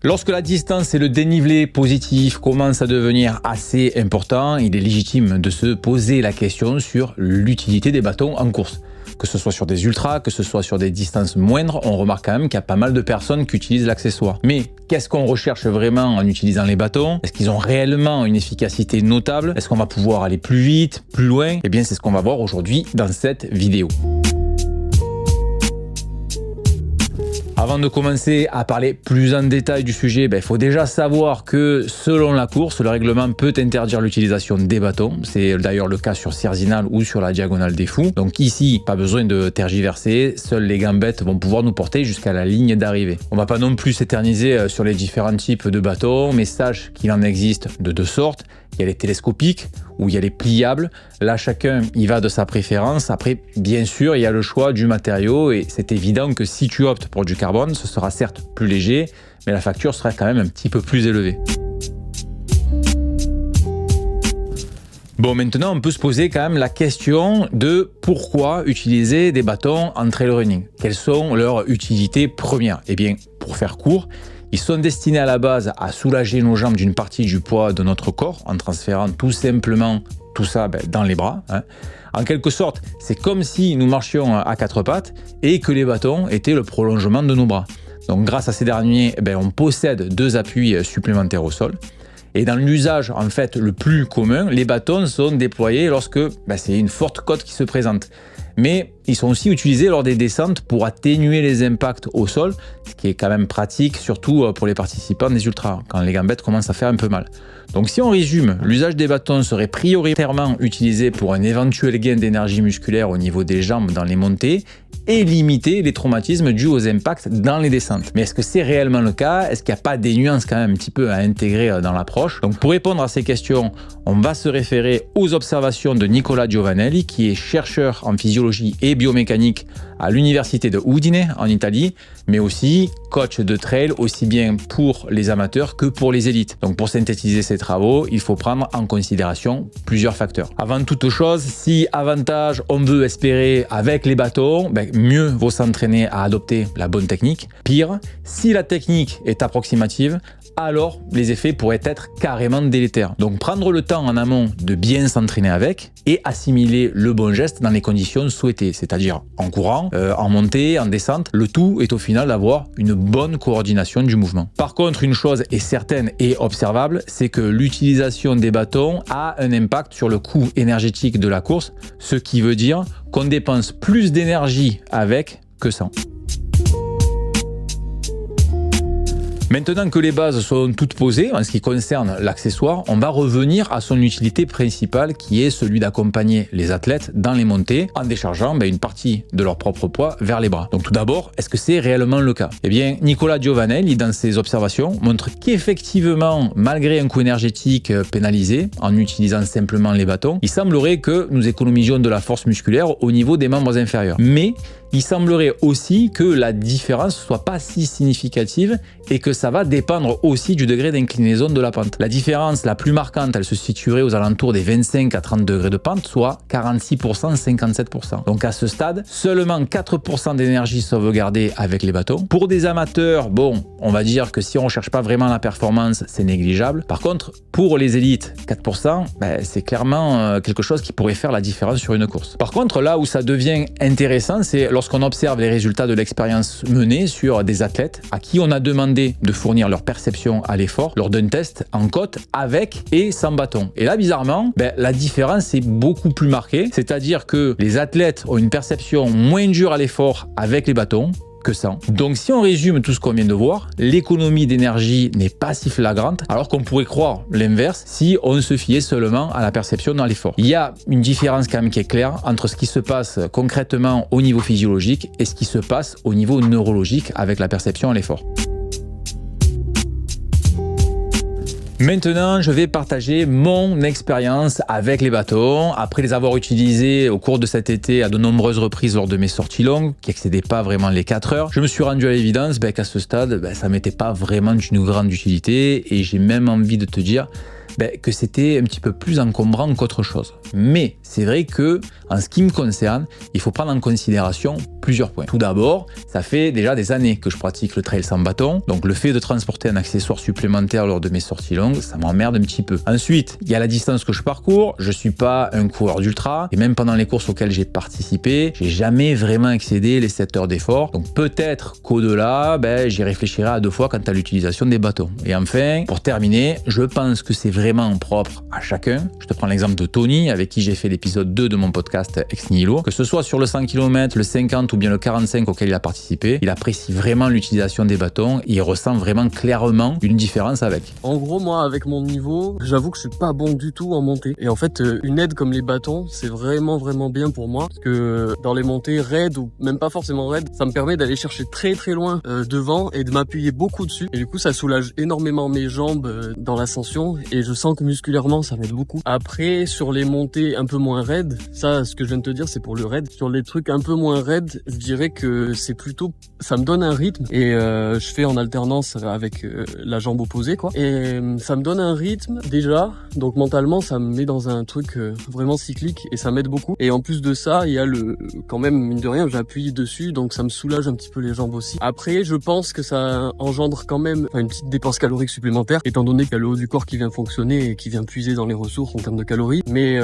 Lorsque la distance et le dénivelé positif commencent à devenir assez importants, il est légitime de se poser la question sur l'utilité des bâtons en course. Que ce soit sur des ultras, que ce soit sur des distances moindres, on remarque quand même qu'il y a pas mal de personnes qui utilisent l'accessoire. Mais qu'est-ce qu'on recherche vraiment en utilisant les bâtons? Est-ce qu'ils ont réellement une efficacité notable? Est-ce qu'on va pouvoir aller plus vite, plus loin? Eh bien, c'est ce qu'on va voir aujourd'hui dans cette vidéo. Avant de commencer à parler plus en détail du sujet, il faut déjà savoir que selon la course, le règlement peut interdire l'utilisation des bâtons. C'est d'ailleurs le cas sur Cerzinal ou sur la Diagonale des Fous. Donc ici, pas besoin de tergiverser, seules les gambettes vont pouvoir nous porter jusqu'à la ligne d'arrivée. On va pas non plus s'éterniser sur les différents types de bâtons, mais sache qu'il en existe de deux sortes. Il y a les télescopiques ou il y a les pliables. Là, chacun y va de sa préférence. Après, bien sûr, il y a le choix du matériau et c'est évident que si tu optes pour du carbone, ce sera certes plus léger, mais la facture sera quand même un petit peu plus élevée. Bon, maintenant, on peut se poser quand même la question de pourquoi utiliser des bâtons en trail running. Quelles sont leurs utilités premières? Eh bien, pour faire court, ils sont destinés à la base à soulager nos jambes d'une partie du poids de notre corps en transférant tout simplement tout ça dans les bras. En quelque sorte, c'est comme si nous marchions à quatre pattes et que les bâtons étaient le prolongement de nos bras. Donc grâce à ces derniers, on possède deux appuis supplémentaires au sol. Et dans l'usage en fait le plus commun, les bâtons sont déployés lorsque c'est une forte côte qui se présente. Mais ils sont aussi utilisés lors des descentes pour atténuer les impacts au sol, ce qui est quand même pratique, surtout pour les participants des ultras, quand les gambettes commencent à faire un peu mal. Donc si on résume, l'usage des bâtons serait prioritairement utilisé pour un éventuel gain d'énergie musculaire au niveau des jambes dans les montées et limiter les traumatismes dus aux impacts dans les descentes. Mais est-ce que c'est réellement le cas? Est-ce qu'il n'y a pas des nuances quand même un petit peu à intégrer dans l'approche? Donc pour répondre à ces questions, on va se référer aux observations de Nicola Giovanelli, qui est chercheur en physiologie et biomécanique à l'université de Udine en Italie, mais aussi coach de trail aussi bien pour les amateurs que pour les élites. Donc pour synthétiser ces travaux, il faut prendre en considération plusieurs facteurs. Avant toute chose, si avantage on veut espérer avec les bâtons, mieux vaut s'entraîner à adopter la bonne technique. Pire, si la technique est approximative, alors les effets pourraient être carrément délétères. Donc prendre le temps en amont de bien s'entraîner avec et assimiler le bon geste dans les conditions souhaitées, c'est-à-dire en courant, en montée, en descente. Le tout est au final d'avoir une bonne coordination du mouvement. Par contre, une chose est certaine et observable, c'est que l'utilisation des bâtons a un impact sur le coût énergétique de la course, ce qui veut dire qu'on dépense plus d'énergie avec que sans. Maintenant que les bases sont toutes posées en ce qui concerne l'accessoire, on va revenir à son utilité principale qui est celui d'accompagner les athlètes dans les montées en déchargeant une partie de leur propre poids vers les bras. Donc tout d'abord, est-ce que c'est réellement le cas? Eh bien, Nicola Giovanelli, dans ses observations, montre qu'effectivement, malgré un coût énergétique pénalisé en utilisant simplement les bâtons, il semblerait que nous économisions de la force musculaire au niveau des membres inférieurs. Mais il semblerait aussi que la différence ne soit pas si significative et que ça va dépendre aussi du degré d'inclinaison de la pente. La différence la plus marquante, elle se situerait aux alentours des 25 à 30 degrés de pente, soit 46%, 57%. Donc à ce stade, seulement 4% d'énergie sauvegardée avec les bâtons. Pour des amateurs, on va dire que si on ne cherche pas vraiment la performance, c'est négligeable. Par contre, pour les élites, 4%, c'est clairement quelque chose qui pourrait faire la différence sur une course. Par contre, là où ça devient intéressant, c'est lorsqu'on observe les résultats de l'expérience menée sur des athlètes à qui on a demandé de fournir leur perception à l'effort lors d'un test en côte avec et sans bâton. Et là, bizarrement, la différence est beaucoup plus marquée, c'est-à-dire que les athlètes ont une perception moins dure à l'effort avec les bâtons que sans. Donc si on résume tout ce qu'on vient de voir, l'économie d'énergie n'est pas si flagrante, alors qu'on pourrait croire l'inverse si on se fiait seulement à la perception dans l'effort. Il y a une différence quand même qui est claire entre ce qui se passe concrètement au niveau physiologique et ce qui se passe au niveau neurologique avec la perception à l'effort. Maintenant, je vais partager mon expérience avec les bâtons. Après les avoir utilisés au cours de cet été à de nombreuses reprises lors de mes sorties longues, qui n'excédaient pas vraiment les 4 heures, je me suis rendu à l'évidence qu'à ce stade, ça m'était pas vraiment d'une grande utilité et j'ai même envie de te dire que c'était un petit peu plus encombrant qu'autre chose. Mais c'est vrai que, en ce qui me concerne, il faut prendre en considération plusieurs points. Tout d'abord, ça fait déjà des années que je pratique le trail sans bâton, donc le fait de transporter un accessoire supplémentaire lors de mes sorties longues, ça m'emmerde un petit peu. Ensuite, il y a la distance que je parcours, je suis pas un coureur d'ultra, et même pendant les courses auxquelles j'ai participé, j'ai jamais vraiment excédé les 7 heures d'effort, donc peut-être qu'au-delà, j'y réfléchirai à 2 fois quant à l'utilisation des bâtons. Et enfin, pour terminer, je pense que c'est vraiment propre à chacun. Je te prends l'exemple de Tony, avec qui j'ai fait l'épisode 2 de mon podcast Ex Nihilo, que ce soit sur le 100 km, le 50 ou bien le 45 auquel il a participé, il apprécie vraiment l'utilisation des bâtons et il ressent vraiment clairement une différence avec. En gros, moi, avec mon niveau, j'avoue que je suis pas bon du tout en montée. Et en fait, une aide comme les bâtons, c'est vraiment bien pour moi. Parce que dans les montées raides ou même pas forcément raides, ça me permet d'aller chercher très loin devant et de m'appuyer beaucoup dessus. Et du coup, ça soulage énormément mes jambes dans l'ascension et je sens que musculairement, ça m'aide beaucoup. Après, sur les montées un peu moins raides, ça, ce que je viens de te dire, c'est pour le raid. Sur les trucs un peu moins raides, je dirais que c'est plutôt, ça me donne un rythme et je fais en alternance avec la jambe opposée, quoi. Et ça me donne un rythme déjà, donc mentalement, ça me met dans un truc vraiment cyclique et ça m'aide beaucoup. Et en plus de ça, il y a quand même, mine de rien, j'appuie dessus, donc ça me soulage un petit peu les jambes aussi. Après, je pense que ça engendre quand même une petite dépense calorique supplémentaire, étant donné qu'il y a le haut du corps qui vient fonctionner et qui vient puiser dans les ressources en termes de calories. Mais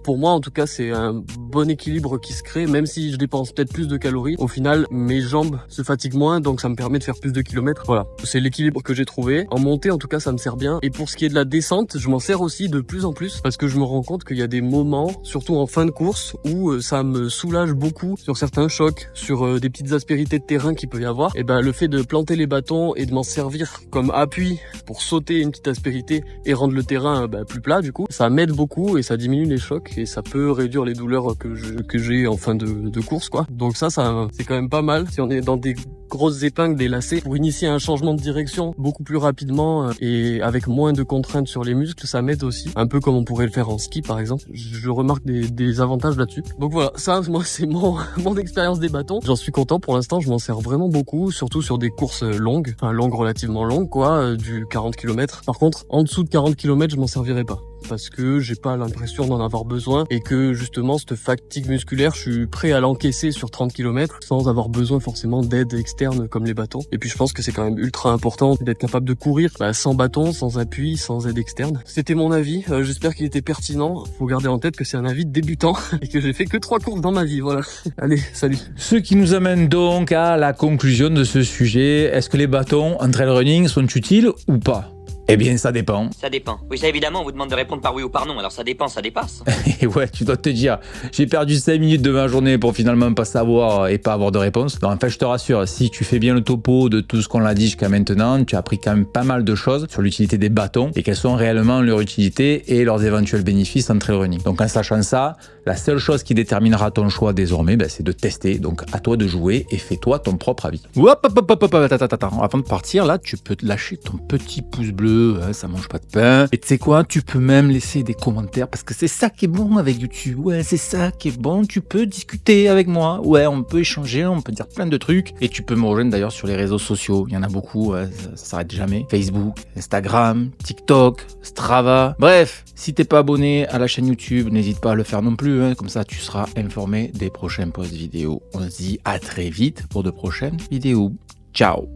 pour moi, en tout cas, c'est un bon équilibre qui se crée, même si je dépense peut-être plus de calories. Au final, mes jambes se fatiguent moins, donc ça me permet de faire plus de kilomètres. Voilà, c'est l'équilibre que j'ai trouvé. En montée, en tout cas, ça me sert bien. Et pour ce qui est de la descente, je m'en sers aussi de plus en plus parce que je me rends compte qu'il y a des moments, surtout en fin de course, où ça me soulage beaucoup sur certains chocs, sur des petites aspérités de terrain qu'il peut y avoir. Et le fait de planter les bâtons et de m'en servir comme appui pour sauter une petite aspérité et rendre le terrain plus plat, du coup, ça m'aide beaucoup et ça diminue les chocs et ça peut réduire les douleurs que j'ai en fin de course, quoi. Donc ça c'est quand même pas mal si on est dans des grosses épingles, des lacets, pour initier un changement de direction beaucoup plus rapidement et avec moins de contraintes sur les muscles, ça m'aide aussi. Un peu comme on pourrait le faire en ski, par exemple. Je remarque des avantages là-dessus. Donc voilà, ça, moi, c'est mon expérience des bâtons. J'en suis content pour l'instant, je m'en sers vraiment beaucoup, surtout sur des courses longues, enfin longues, relativement longues, quoi, du 40 km. Par contre, en dessous de 40 km, je m'en servirai pas. Parce que j'ai pas l'impression d'en avoir besoin et que justement cette fatigue musculaire, je suis prêt à l'encaisser sur 30 km sans avoir besoin forcément d'aide externe comme les bâtons. Et puis je pense que c'est quand même ultra important d'être capable de courir sans bâton, sans appui, sans aide externe. C'était mon avis, j'espère qu'il était pertinent. Faut garder en tête que c'est un avis de débutant et que j'ai fait que 3 courses dans ma vie, voilà. Allez, salut. Ce qui nous amène donc à la conclusion de ce sujet. Est-ce que les bâtons en trail running sont utiles ou pas ? Eh bien, ça dépend. Ça dépend. Oui, ça évidemment, on vous demande de répondre par oui ou par non, alors ça dépend, ça dépasse. Et ouais, tu dois te dire, j'ai perdu 5 minutes de ma journée pour finalement pas savoir et pas avoir de réponse. Non, en fait, je te rassure, si tu fais bien le topo de tout ce qu'on a dit jusqu'à maintenant, tu as appris quand même pas mal de choses sur l'utilité des bâtons et quelles sont réellement leur utilité et leurs éventuels bénéfices en trail running. Donc en sachant ça, la seule chose qui déterminera ton choix désormais, c'est de tester. Donc à toi de jouer et fais-toi ton propre avis. Attends. Avant de partir, là, tu peux te lâcher ton petit pouce bleu. Ça mange pas de pain. Et tu sais quoi, tu peux même laisser des commentaires parce que c'est ça qui est bon avec YouTube. Ouais, c'est ça qui est bon. Tu peux discuter avec moi. Ouais, on peut échanger, on peut dire plein de trucs. Et tu peux me rejoindre d'ailleurs sur les réseaux sociaux. Il y en a beaucoup, ça s'arrête jamais. Facebook, Instagram, TikTok, Strava. Bref, si t'es pas abonné à la chaîne YouTube, n'hésite pas à le faire non plus. Comme ça, tu seras informé des prochains posts vidéo. On se dit à très vite pour de prochaines vidéos. Ciao.